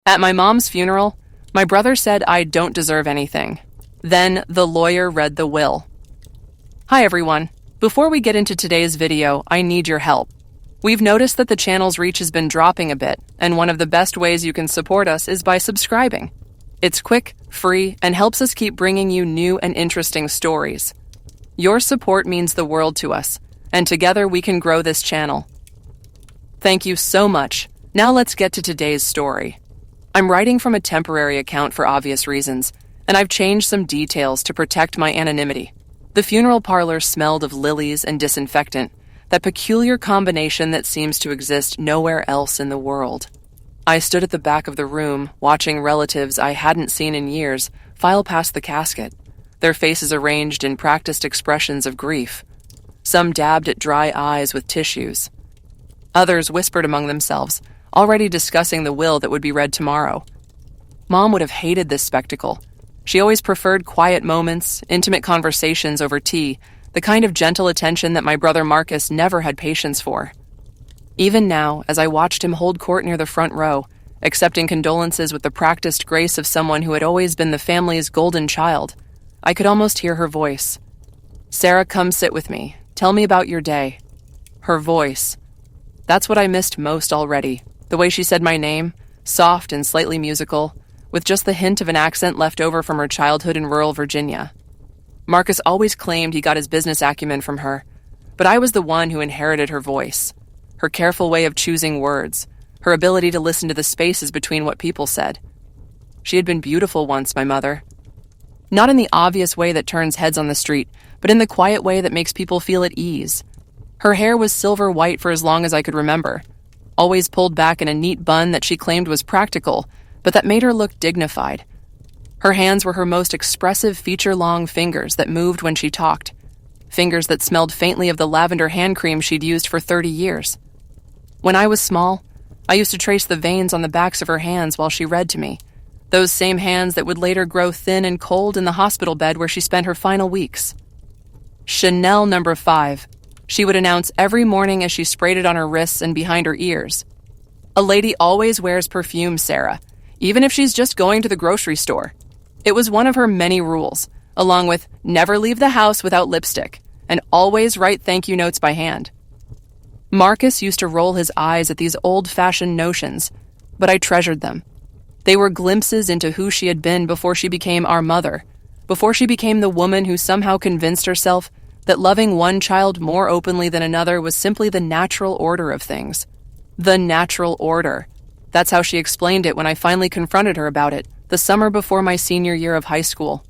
At my mom's funeral, my brother said I don't deserve anything. Then the lawyer read the will. Hi everyone. Before we get into today's video, I need your help. We've noticed that the channel's reach has been dropping a bit, and one of the best ways you can support us is by subscribing. It's quick, free, and helps us keep bringing you new and interesting stories. Your support means the world to us, and together we can grow this channel. Thank you so much. Now let's get to today's story. I'm writing from a temporary account for obvious reasons, and I've changed some details to protect my anonymity. The funeral parlor smelled of lilies and disinfectant, that peculiar combination that seems to exist nowhere else in the world. I stood at the back of the room, watching relatives I hadn't seen in years file past the casket, their faces arranged in practiced expressions of grief. Some dabbed at dry eyes with tissues. Others whispered among themselves, already discussing the will that would be read tomorrow. Mom would have hated this spectacle. She always preferred quiet moments, intimate conversations over tea, the kind of gentle attention that my brother Marcus never had patience for. Even now, as I watched him hold court near the front row, accepting condolences with the practiced grace of someone who had always been the family's golden child, I could almost hear her voice. "Sarah, come sit with me. Tell me about your day." Her voice. That's what I missed most already. The way she said my name, soft and slightly musical, with just the hint of an accent left over from her childhood in rural Virginia. Marcus always claimed he got his business acumen from her, but I was the one who inherited her voice, her careful way of choosing words, her ability to listen to the spaces between what people said. She had been beautiful once, my mother. Not in the obvious way that turns heads on the street, but in the quiet way that makes people feel at ease. Her hair was silver white for as long as I could remember, always pulled back in a neat bun that she claimed was practical, but that made her look dignified. Her hands were her most expressive feature-long fingers that moved when she talked, fingers that smelled faintly of the lavender hand cream she'd used for 30 years. When I was small, I used to trace the veins on the backs of her hands while she read to me, those same hands that would later grow thin and cold in the hospital bed where she spent her final weeks. Chanel number 5, she would announce every morning as she sprayed it on her wrists and behind her ears. A lady always wears perfume, Sarah, even if she's just going to the grocery store. It was one of her many rules, along with never leave the house without lipstick, and always write thank you notes by hand. Marcus used to roll his eyes at these old-fashioned notions, but I treasured them. They were glimpses into who she had been before she became our mother, before she became the woman who somehow convinced herself that loving one child more openly than another was simply the natural order of things. The natural order. That's how she explained it when I finally confronted her about it, the summer before my senior year of high school.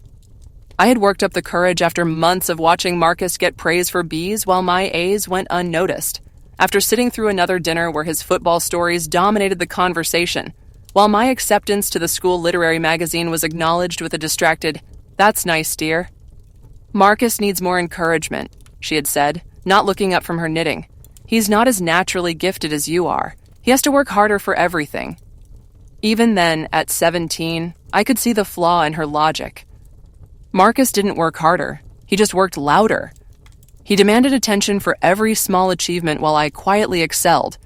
I had worked up the courage after months of watching Marcus get praise for B's while my A's went unnoticed, after sitting through another dinner where his football stories dominated the conversation, while my acceptance to the school literary magazine was acknowledged with a distracted, "That's nice, dear." "Marcus needs more encouragement," she had said, not looking up from her knitting. "He's not as naturally gifted as you are. He has to work harder for everything." Even then, at 17, I could see the flaw in her logic. Marcus didn't work harder. He just worked louder. He demanded attention for every small achievement while I quietly excelled,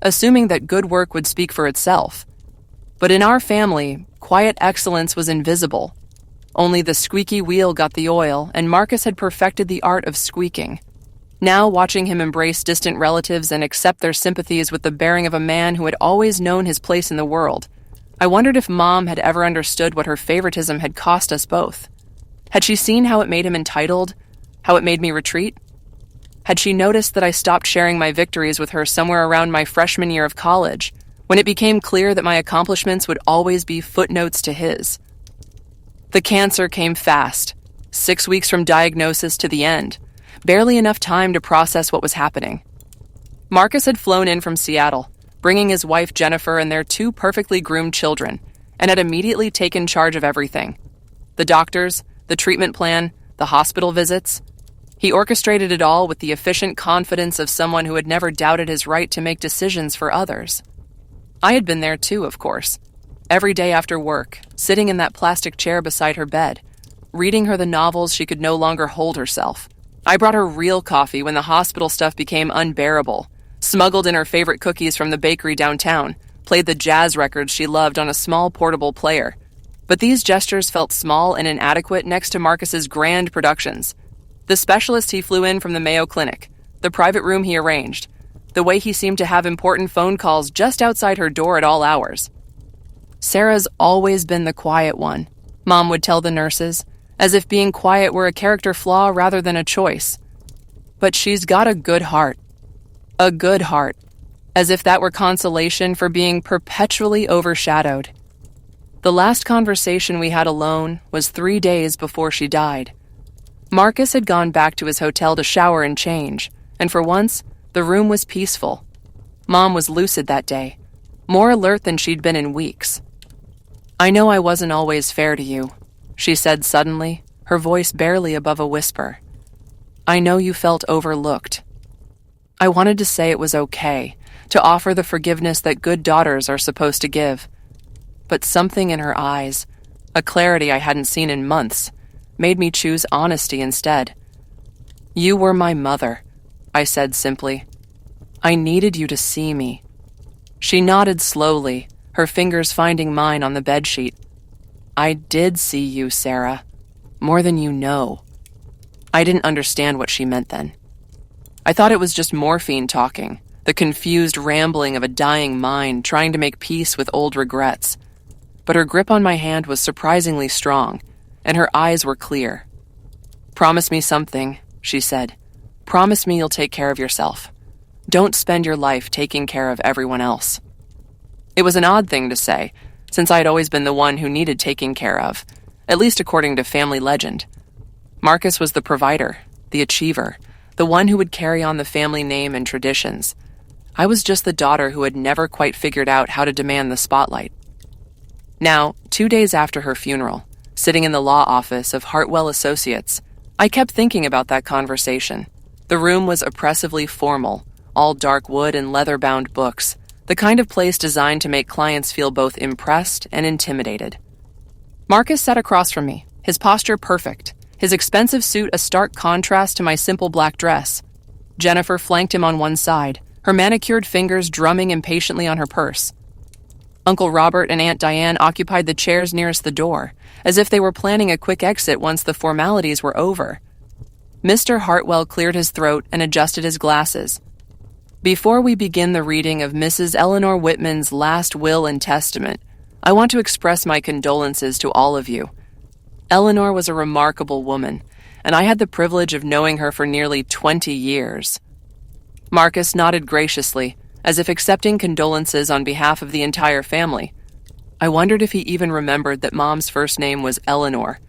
assuming that good work would speak for itself. But in our family, quiet excellence was invisible. Only the squeaky wheel got the oil, and Marcus had perfected the art of squeaking. Now, watching him embrace distant relatives and accept their sympathies with the bearing of a man who had always known his place in the world, I wondered if Mom had ever understood what her favoritism had cost us both. Had she seen how it made him entitled, how it made me retreat? Had she noticed that I stopped sharing my victories with her somewhere around my freshman year of college, when it became clear that my accomplishments would always be footnotes to his? The cancer came fast, 6 weeks from diagnosis to the end, barely enough time to process what was happening. Marcus had flown in from Seattle, bringing his wife Jennifer and their 2 perfectly groomed children, and had immediately taken charge of everything. The doctors, the treatment plan, the hospital visits. He orchestrated it all with the efficient confidence of someone who had never doubted his right to make decisions for others. I had been there too, of course. Every day after work, sitting in that plastic chair beside her bed, reading her the novels she could no longer hold herself. I brought her real coffee when the hospital stuff became unbearable, smuggled in her favorite cookies from the bakery downtown, played the jazz records she loved on a small portable player. But these gestures felt small and inadequate next to Marcus's grand productions. The specialist he flew in from the Mayo Clinic, the private room he arranged, the way he seemed to have important phone calls just outside her door at all hours. Sarah's always been the quiet one, Mom would tell the nurses, as if being quiet were a character flaw rather than a choice. But she's got a good heart. A good heart, as if that were consolation for being perpetually overshadowed. The last conversation we had alone was 3 days before she died. Marcus had gone back to his hotel to shower and change, and for once, the room was peaceful. Mom was lucid that day, more alert than she'd been in weeks. "I know I wasn't always fair to you," she said suddenly, her voice barely above a whisper. "I know you felt overlooked. I wanted to say it was okay, to offer the forgiveness that good daughters are supposed to give. But something in her eyes, a clarity I hadn't seen in months, made me choose honesty instead. You were my mother," I said simply. "I needed you to see me." She nodded slowly, her fingers finding mine on the bedsheet. "I did see you, Sarah. More than you know." I didn't understand what she meant then. I thought it was just morphine talking, the confused rambling of a dying mind trying to make peace with old regrets. But her grip on my hand was surprisingly strong, and her eyes were clear. "Promise me something," she said. "Promise me you'll take care of yourself. Don't spend your life taking care of everyone else." It was an odd thing to say, since I had always been the one who needed taking care of, at least according to family legend. Marcus was the provider, the achiever, the one who would carry on the family name and traditions. I was just the daughter who had never quite figured out how to demand the spotlight. Now, 2 days after her funeral, sitting in the law office of Hartwell Associates, I kept thinking about that conversation. The room was oppressively formal, all dark wood and leather-bound books, the kind of place designed to make clients feel both impressed and intimidated. Marcus sat across from me, his posture perfect, his expensive suit a stark contrast to my simple black dress. Jennifer flanked him on one side, her manicured fingers drumming impatiently on her purse. Uncle Robert and Aunt Diane occupied the chairs nearest the door, as if they were planning a quick exit once the formalities were over. Mr. Hartwell cleared his throat and adjusted his glasses. "Before we begin the reading of Mrs. Eleanor Whitman's last will and testament, I want to express my condolences to all of you. Eleanor was a remarkable woman, and I had the privilege of knowing her for nearly 20 years. Marcus nodded graciously, as if accepting condolences on behalf of the entire family. I wondered if he even remembered that Mom's first name was Eleanor.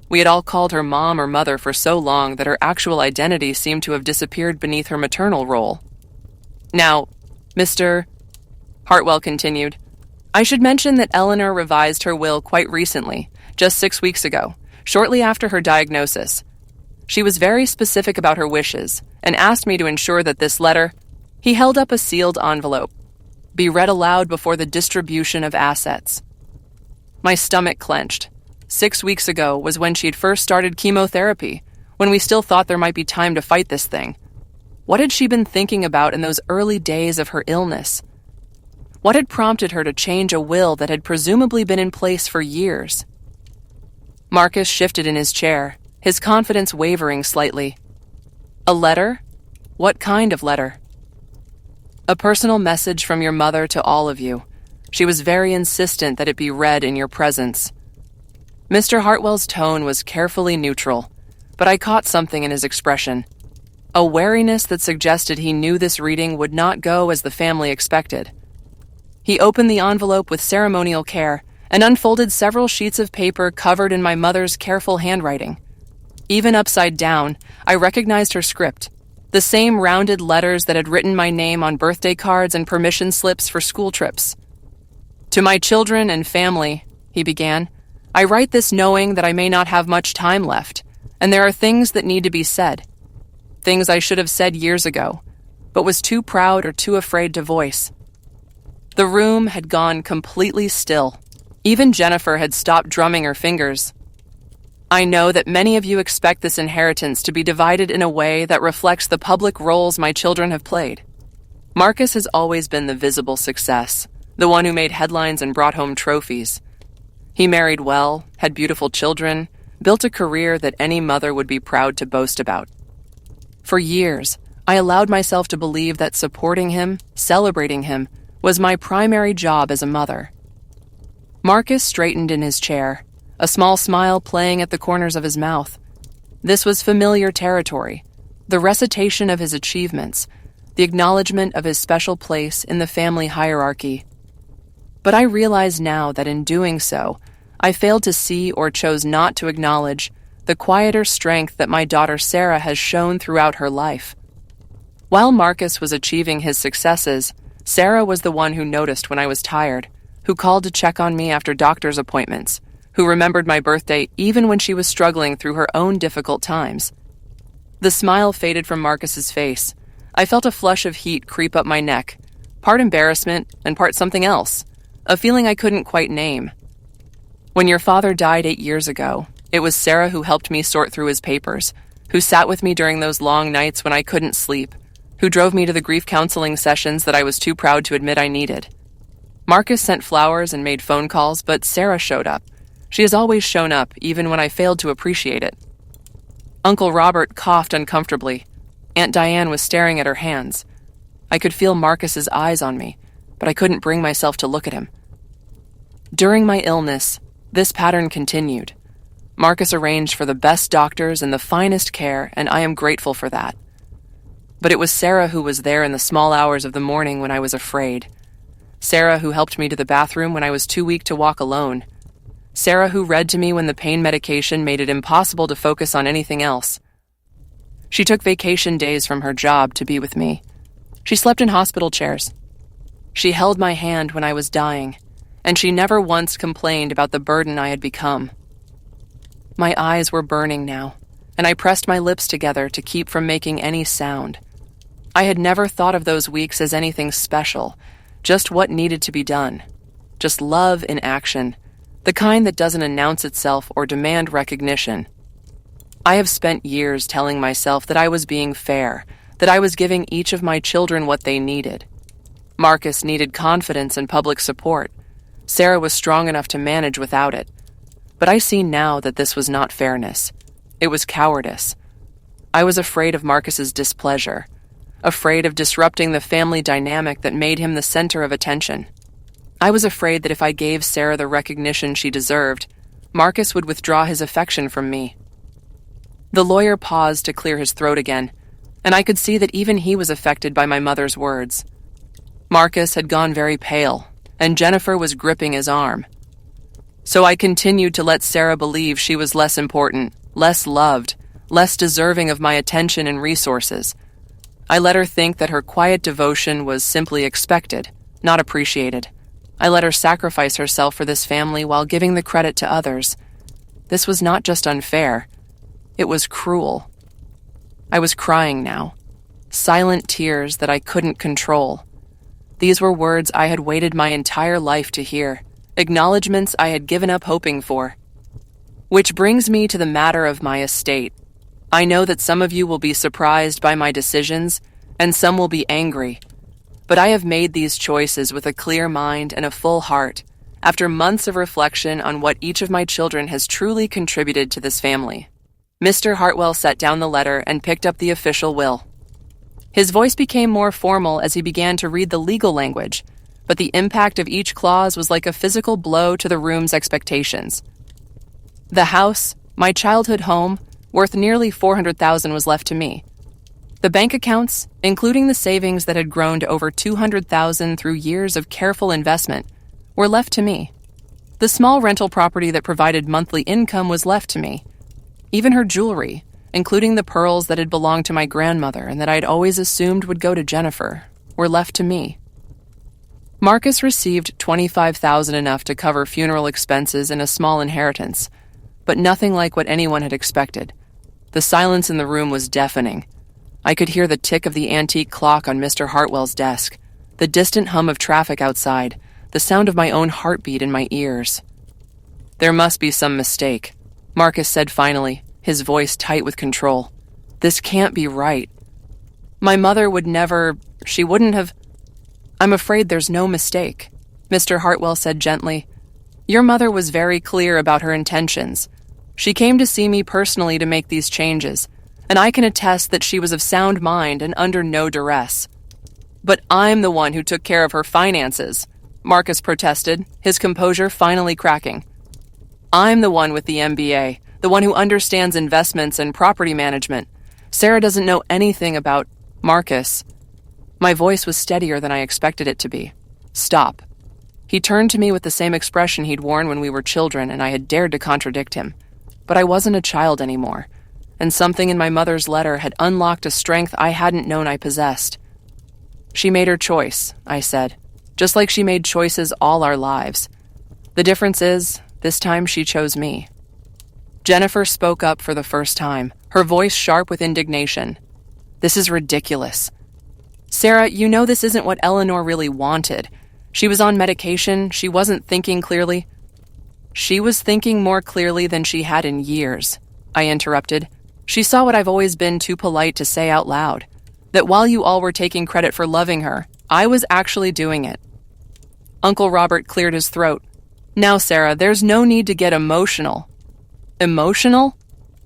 We had all called her Mom or Mother for so long that her actual identity seemed to have disappeared beneath her maternal role. "Now, Mr. Hartwell continued, "I should mention that Eleanor revised her will quite recently, just 6 weeks ago, shortly after her diagnosis. She was very specific about her wishes and asked me to ensure that this letter—" He held up a sealed envelope. "Be read aloud before the distribution of assets." My stomach clenched. 6 weeks ago was when she'd first started chemotherapy, when we still thought there might be time to fight this thing. What had she been thinking about in those early days of her illness? What had prompted her to change a will that had presumably been in place for years? Marcus shifted in his chair, his confidence wavering slightly. "A letter? What kind of letter?" "A personal message from your mother to all of you. She was very insistent that it be read in your presence." Mr. Hartwell's tone was carefully neutral, but I caught something in his expression. A wariness that suggested he knew this reading would not go as the family expected. He opened the envelope with ceremonial care and unfolded several sheets of paper covered in my mother's careful handwriting. Even upside down, I recognized her script, the same rounded letters that had written my name on birthday cards and permission slips for school trips. "To my children and family," he began, "I write this knowing that I may not have much time left, and there are things that need to be said. Things I should have said years ago, but was too proud or too afraid to voice." The room had gone completely still. Even Jennifer had stopped drumming her fingers. "I know that many of you expect this inheritance to be divided in a way that reflects the public roles my children have played. Marcus has always been the visible success, the one who made headlines and brought home trophies. He married well, had beautiful children, built a career that any mother would be proud to boast about. For years, I allowed myself to believe that supporting him, celebrating him, was my primary job as a mother. Marcus straightened in his chair, a small smile playing at the corners of his mouth. This was familiar territory, the recitation of his achievements, the acknowledgement of his special place in the family hierarchy. But I realize now that in doing so, I failed to see or chose not to acknowledge the quieter strength that my daughter Sarah has shown throughout her life. While Marcus was achieving his successes, Sarah was the one who noticed when I was tired, who called to check on me after doctor's appointments, who remembered my birthday even when she was struggling through her own difficult times. The smile faded from Marcus's face. I felt a flush of heat creep up my neck, part embarrassment and part something else, a feeling I couldn't quite name. When your father died 8 years ago, it was Sarah who helped me sort through his papers, who sat with me during those long nights when I couldn't sleep, who drove me to the grief counseling sessions that I was too proud to admit I needed. Marcus sent flowers and made phone calls, but Sarah showed up. She has always shown up, even when I failed to appreciate it. Uncle Robert coughed uncomfortably. Aunt Diane was staring at her hands. I could feel Marcus's eyes on me, but I couldn't bring myself to look at him. During my illness, this pattern continued. Marcus arranged for the best doctors and the finest care, and I am grateful for that. But it was Sarah who was there in the small hours of the morning when I was afraid. Sarah who helped me to the bathroom when I was too weak to walk alone. Sarah who read to me when the pain medication made it impossible to focus on anything else. She took vacation days from her job to be with me. She slept in hospital chairs. She held my hand when I was dying, and she never once complained about the burden I had become. My eyes were burning now, and I pressed my lips together to keep from making any sound. I had never thought of those weeks as anything special, just what needed to be done. Just love in action, the kind that doesn't announce itself or demand recognition. I have spent years telling myself that I was being fair, that I was giving each of my children what they needed. Marcus needed confidence and public support. Sarah was strong enough to manage without it. But I see now that this was not fairness. It was cowardice. I was afraid of Marcus's displeasure, afraid of disrupting the family dynamic that made him the center of attention. I was afraid that if I gave Sarah the recognition she deserved, Marcus would withdraw his affection from me. The lawyer paused to clear his throat again, and I could see that even he was affected by my mother's words. Marcus had gone very pale, and Jennifer was gripping his arm. So I continued to let Sarah believe she was less important, less loved, less deserving of my attention and resources. I let her think that her quiet devotion was simply expected, not appreciated. I let her sacrifice herself for this family while giving the credit to others. This was not just unfair. It was cruel. I was crying now, silent tears that I couldn't control. These were words I had waited my entire life to hear, acknowledgments I had given up hoping for. Which brings me to the matter of my estate. I know that some of you will be surprised by my decisions, and some will be angry. But I have made these choices with a clear mind and a full heart, after months of reflection on what each of my children has truly contributed to this family. Mr. Hartwell set down the letter and picked up the official will. His voice became more formal as he began to read the legal language, but the impact of each clause was like a physical blow to the room's expectations. The house, my childhood home, worth nearly $400,000 was left to me. The bank accounts, including the savings that had grown to over $200,000 through years of careful investment, were left to me. The small rental property that provided monthly income was left to me. Even her jewelry, including the pearls that had belonged to my grandmother and that I had always assumed would go to Jennifer, were left to me. Marcus received $25,000, enough to cover funeral expenses and a small inheritance, but nothing like what anyone had expected. The silence in the room was deafening. I could hear the tick of the antique clock on Mr. Hartwell's desk, the distant hum of traffic outside, the sound of my own heartbeat in my ears. There must be some mistake, Marcus said finally, his voice tight with control. This can't be right. My mother would never, she wouldn't have... I'm afraid there's no mistake. Mr. Hartwell said gently. Your mother was very clear about her intentions. She came to see me personally to make these changes, and I can attest that she was of sound mind and under no duress. But I'm the one who took care of her finances, Marcus protested, his composure finally cracking. I'm the one with the MBA, the one who understands investments and property management. Sarah doesn't know anything about Marcus. My voice was steadier than I expected it to be. Stop. He turned to me with the same expression he'd worn when we were children, and I had dared to contradict him. But I wasn't a child anymore, and something in my mother's letter had unlocked a strength I hadn't known I possessed. She made her choice, I said, just like she made choices all our lives. The difference is, this time she chose me. Jennifer spoke up for the first time, her voice sharp with indignation. This is ridiculous. Sarah, you know this isn't what Eleanor really wanted. She was on medication, she wasn't thinking clearly. She was thinking more clearly than she had in years, I interrupted. She saw what I've always been too polite to say out loud, that while you all were taking credit for loving her, I was actually doing it. Uncle Robert cleared his throat. Now, Sarah, there's no need to get emotional. Emotional?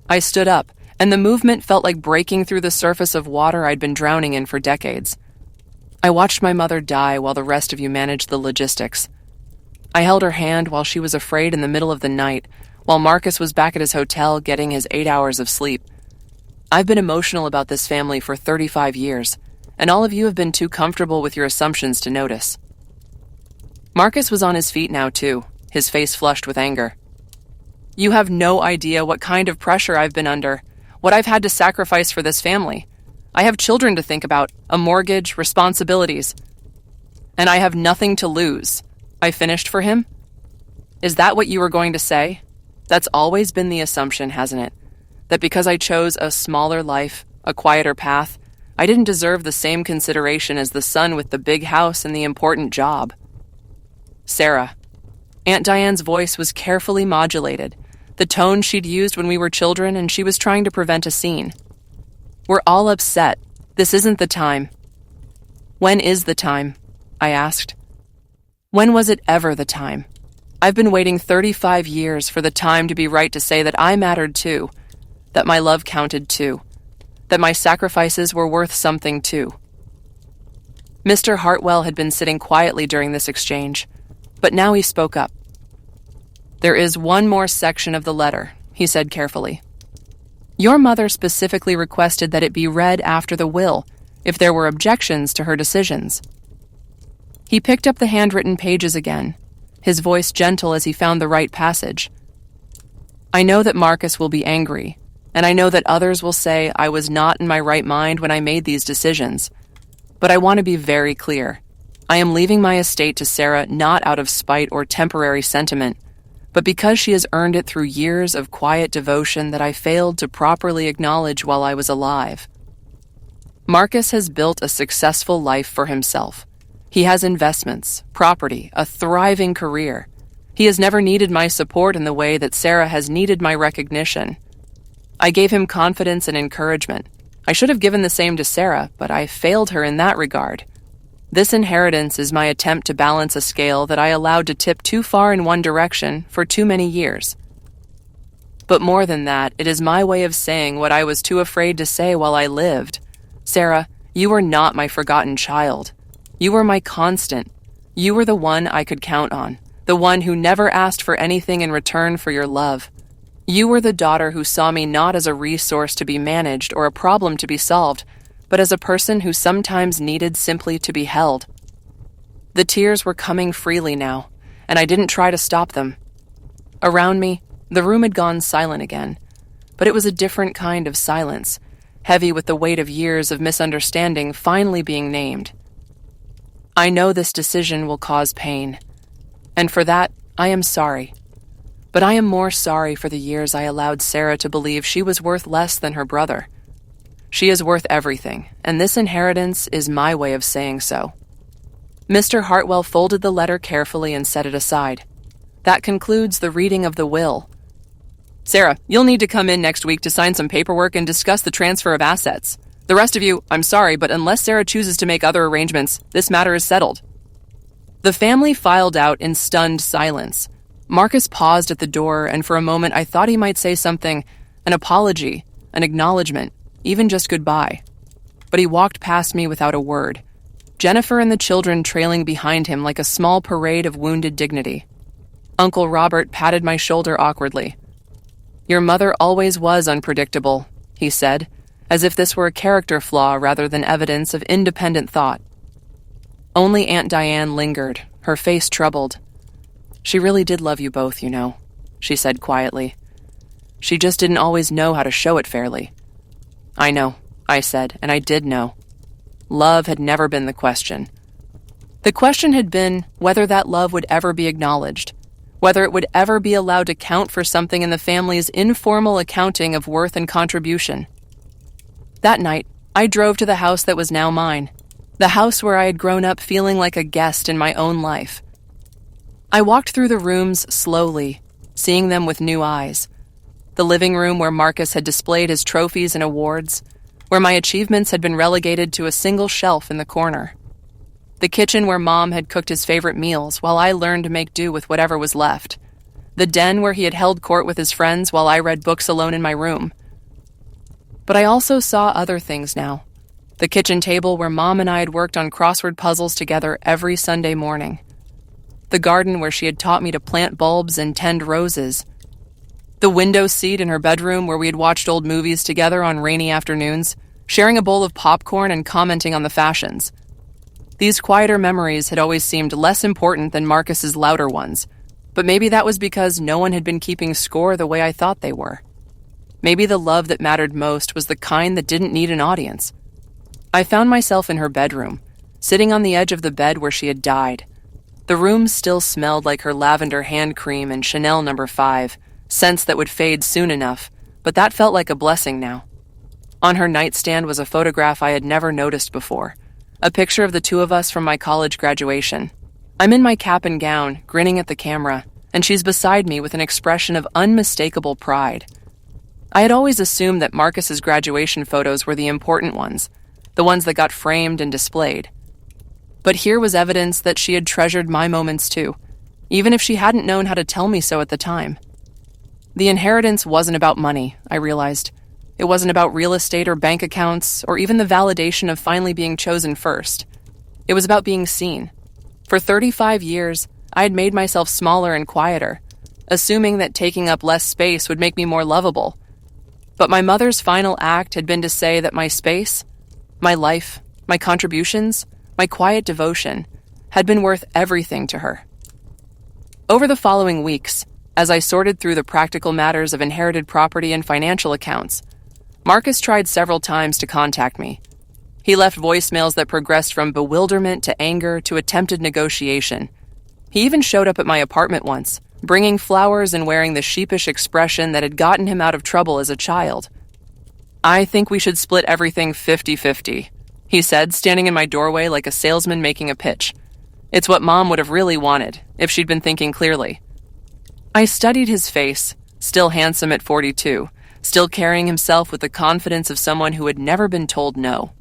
I stood up, and the movement felt like breaking through the surface of water I'd been drowning in for decades. I watched my mother die while the rest of you managed the logistics. I held her hand while she was afraid in the middle of the night, while Marcus was back at his hotel getting his 8 hours of sleep. I've been emotional about this family for 35 years, and all of you have been too comfortable with your assumptions to notice. Marcus was on his feet now, too, his face flushed with anger. You have no idea what kind of pressure I've been under, what I've had to sacrifice for this family. I have children to think about, a mortgage, responsibilities. And I have nothing to lose. I finished for him? Is that what you were going to say? That's always been the assumption, hasn't it? That because I chose a smaller life, a quieter path, I didn't deserve the same consideration as the son with the big house and the important job. Sarah. Aunt Diane's voice was carefully modulated, the tone she'd used when we were children, and she was trying to prevent a scene. We're all upset. This isn't the time. When is the time? I asked. When was it ever the time? I've been waiting 35 years for the time to be right to say that I mattered too, that my love counted too, that my sacrifices were worth something too. Mr. Hartwell had been sitting quietly during this exchange, but now he spoke up. There is one more section of the letter, he said carefully. Your mother specifically requested that it be read after the will, if there were objections to her decisions. He picked up the handwritten pages again, his voice gentle as he found the right passage. I know that Marcus will be angry, and I know that others will say I was not in my right mind when I made these decisions. But I want to be very clear. I am leaving my estate to Sarah not out of spite or temporary sentiment, but because she has earned it through years of quiet devotion that I failed to properly acknowledge while I was alive. Marcus has built a successful life for himself. He has investments, property, a thriving career. He has never needed my support in the way that Sarah has needed my recognition. I gave him confidence and encouragement. I should have given the same to Sarah, but I failed her in that regard. This inheritance is my attempt to balance a scale that I allowed to tip too far in one direction for too many years. But more than that, it is my way of saying what I was too afraid to say while I lived. Sarah, you were not my forgotten child. You were my constant. You were the one I could count on, the one who never asked for anything in return for your love. You were the daughter who saw me not as a resource to be managed or a problem to be solved, but as a person who sometimes needed simply to be held. The tears were coming freely now, and I didn't try to stop them. Around me, the room had gone silent again, but it was a different kind of silence, heavy with the weight of years of misunderstanding finally being named. I know this decision will cause pain, and for that, I am sorry. But I am more sorry for the years I allowed Sarah to believe she was worth less than her brother. She is worth everything, and this inheritance is my way of saying so. Mr. Hartwell folded the letter carefully and set it aside. That concludes the reading of the will. Sarah, you'll need to come in next week to sign some paperwork and discuss the transfer of assets. The rest of you, I'm sorry, but unless Sarah chooses to make other arrangements, this matter is settled. The family filed out in stunned silence. Marcus paused at the door, and for a moment I thought he might say something, an apology, an acknowledgement, even just goodbye. But he walked past me without a word, Jennifer and the children trailing behind him like a small parade of wounded dignity. Uncle Robert patted my shoulder awkwardly. "Your mother always was unpredictable," he said, as if this were a character flaw rather than evidence of independent thought. Only Aunt Diane lingered, her face troubled. "She really did love you both, you know," she said quietly. "She just didn't always know how to show it fairly." "I know," I said, and I did know. Love had never been the question. The question had been whether that love would ever be acknowledged, whether it would ever be allowed to count for something in the family's informal accounting of worth and contribution. That night, I drove to the house that was now mine, the house where I had grown up feeling like a guest in my own life. I walked through the rooms slowly, seeing them with new eyes. The living room where Marcus had displayed his trophies and awards, where my achievements had been relegated to a single shelf in the corner. The kitchen where Mom had cooked his favorite meals while I learned to make do with whatever was left. The den where he had held court with his friends while I read books alone in my room. But I also saw other things now. The kitchen table where Mom and I had worked on crossword puzzles together every Sunday morning. The garden where she had taught me to plant bulbs and tend roses. The window seat in her bedroom where we had watched old movies together on rainy afternoons, sharing a bowl of popcorn and commenting on the fashions. These quieter memories had always seemed less important than Marcus's louder ones, but maybe that was because no one had been keeping score the way I thought they were. Maybe the love that mattered most was the kind that didn't need an audience. I found myself in her bedroom, sitting on the edge of the bed where she had died. The room still smelled like her lavender hand cream and Chanel No. 5, scents that would fade soon enough, but that felt like a blessing now. On her nightstand was a photograph I had never noticed before, a picture of the two of us from my college graduation. I'm in my cap and gown, grinning at the camera, and she's beside me with an expression of unmistakable pride. I had always assumed that Marcus's graduation photos were the important ones, the ones that got framed and displayed. But here was evidence that she had treasured my moments too, even if she hadn't known how to tell me so at the time. The inheritance wasn't about money, I realized. It wasn't about real estate or bank accounts, or even the validation of finally being chosen first. It was about being seen. For 35 years, I had made myself smaller and quieter, assuming that taking up less space would make me more lovable. But my mother's final act had been to say that my space, my life, my contributions, my quiet devotion, had been worth everything to her. Over the following weeks, as I sorted through the practical matters of inherited property and financial accounts, Marcus tried several times to contact me. He left voicemails that progressed from bewilderment to anger to attempted negotiation. He even showed up at my apartment once, bringing flowers and wearing the sheepish expression that had gotten him out of trouble as a child. "I think we should split everything 50-50, he said, standing in my doorway like a salesman making a pitch. It's what Mom would have really wanted, if she'd been thinking clearly. I studied his face, still handsome at 42, still carrying himself with the confidence of someone who had never been told no.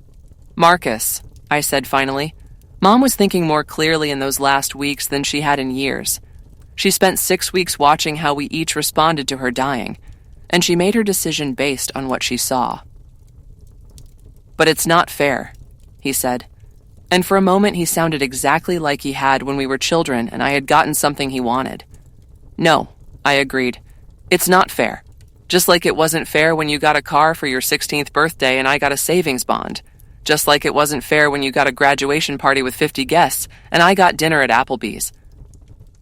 "Marcus," I said finally. Mom was thinking more clearly in those last weeks than she had in years. She spent 6 weeks watching how we each responded to her dying, and she made her decision based on what she saw. "But it's not fair," he said. And for a moment he sounded exactly like he had when we were children and I had gotten something he wanted. "No," I agreed. "It's not fair. Just like it wasn't fair when you got a car for your 16th birthday and I got a savings bond. Just like it wasn't fair when you got a graduation party with 50 guests and I got dinner at Applebee's.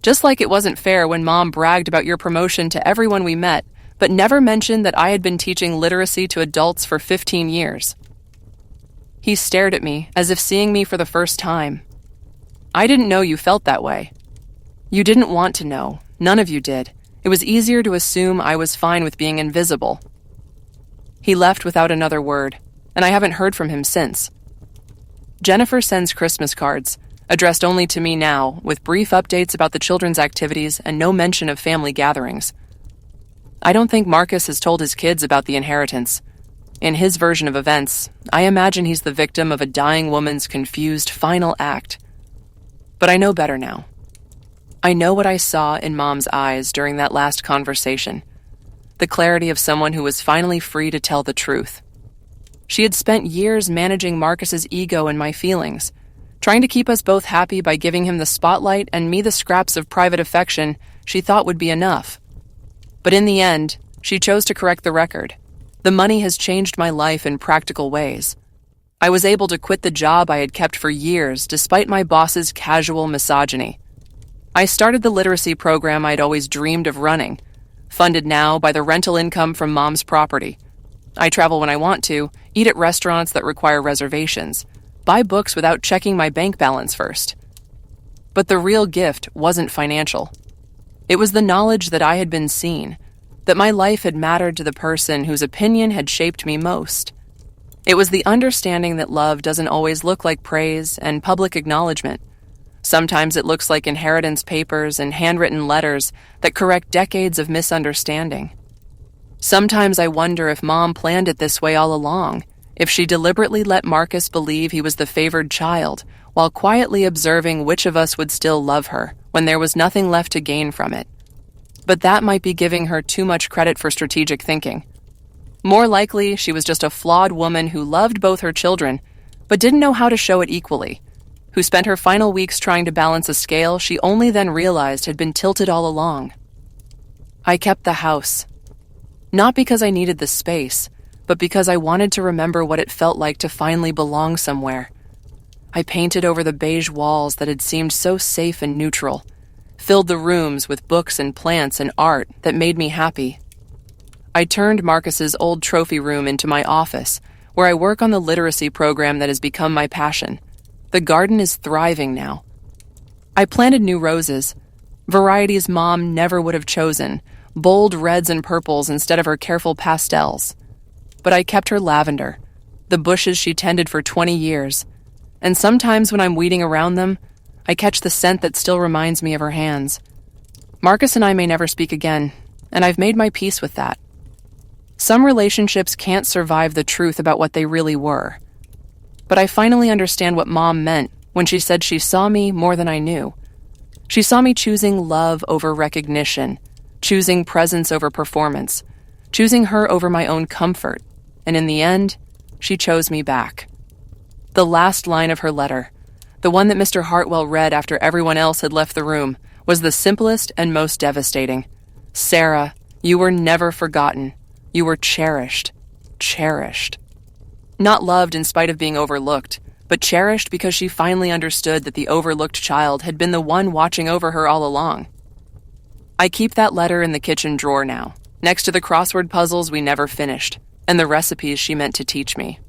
Just like it wasn't fair when Mom bragged about your promotion to everyone we met, but never mentioned that I had been teaching literacy to adults for 15 years. He stared at me as if seeing me for the first time. "I didn't know you felt that way. You didn't want to know. None of you did. It was easier to assume I was fine with being invisible." He left without another word, and I haven't heard from him since. Jennifer sends Christmas cards, addressed only to me now, with brief updates about the children's activities and no mention of family gatherings. I don't think Marcus has told his kids about the inheritance. In his version of events, I imagine he's the victim of a dying woman's confused final act. But I know better now. I know what I saw in Mom's eyes during that last conversation. The clarity of someone who was finally free to tell the truth. She had spent years managing Marcus's ego and my feelings, trying to keep us both happy by giving him the spotlight and me the scraps of private affection she thought would be enough. But in the end, she chose to correct the record. The money has changed my life in practical ways. I was able to quit the job I had kept for years despite my boss's casual misogyny. I started the literacy program I'd always dreamed of running, funded now by the rental income from Mom's property. I travel when I want to, eat at restaurants that require reservations, buy books without checking my bank balance first. But the real gift wasn't financial. It was the knowledge that I had been seen, that my life had mattered to the person whose opinion had shaped me most. It was the understanding that love doesn't always look like praise and public acknowledgement. Sometimes it looks like inheritance papers and handwritten letters that correct decades of misunderstanding. Sometimes I wonder if Mom planned it this way all along, if she deliberately let Marcus believe he was the favored child, while quietly observing which of us would still love her when there was nothing left to gain from it. But that might be giving her too much credit for strategic thinking. More likely, she was just a flawed woman who loved both her children, but didn't know how to show it equally, who spent her final weeks trying to balance a scale she only then realized had been tilted all along. I kept the house. Not because I needed the space, but because I wanted to remember what it felt like to finally belong somewhere. I painted over the beige walls that had seemed so safe and neutral, filled the rooms with books and plants and art that made me happy. I turned Marcus's old trophy room into my office, where I work on the literacy program that has become my passion. The garden is thriving now. I planted new roses, varieties Mom never would have chosen, bold reds and purples instead of her careful pastels. But I kept her lavender, the bushes she tended for 20 years, and sometimes when I'm weeding around them, I catch the scent that still reminds me of her hands. Marcus and I may never speak again, and I've made my peace with that. Some relationships can't survive the truth about what they really were. But I finally understand what Mom meant when she said she saw me more than I knew. She saw me choosing love over recognition, choosing presence over performance, choosing her over my own comfort, and in the end, she chose me back. The last line of her letter, the one that Mr. Hartwell read after everyone else had left the room, was the simplest and most devastating. Sarah, you were never forgotten. You were cherished. Cherished. Not loved in spite of being overlooked, but cherished because she finally understood that the overlooked child had been the one watching over her all along. I keep that letter in the kitchen drawer now, next to the crossword puzzles we never finished, and the recipes she meant to teach me.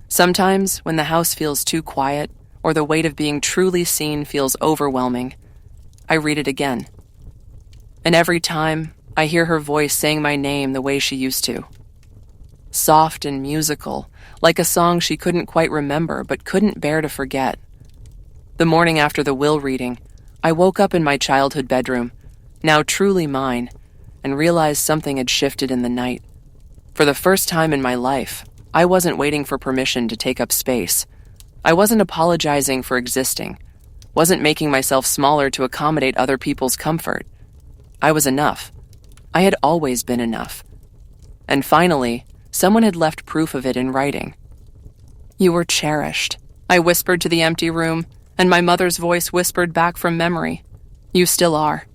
Sometimes, when the house feels too quiet, or the weight of being truly seen feels overwhelming, I read it again. And every time, I hear her voice saying my name the way she used to. Soft and musical, like a song she couldn't quite remember but couldn't bear to forget. The morning after the will reading, I woke up in my childhood bedroom, now truly mine, and realized something had shifted in the night. For the first time in my life, I wasn't waiting for permission to take up space. I wasn't apologizing for existing, wasn't making myself smaller to accommodate other people's comfort. I was enough. I had always been enough. And finally, someone had left proof of it in writing. You were cherished, I whispered to the empty room, and my mother's voice whispered back from memory. You still are.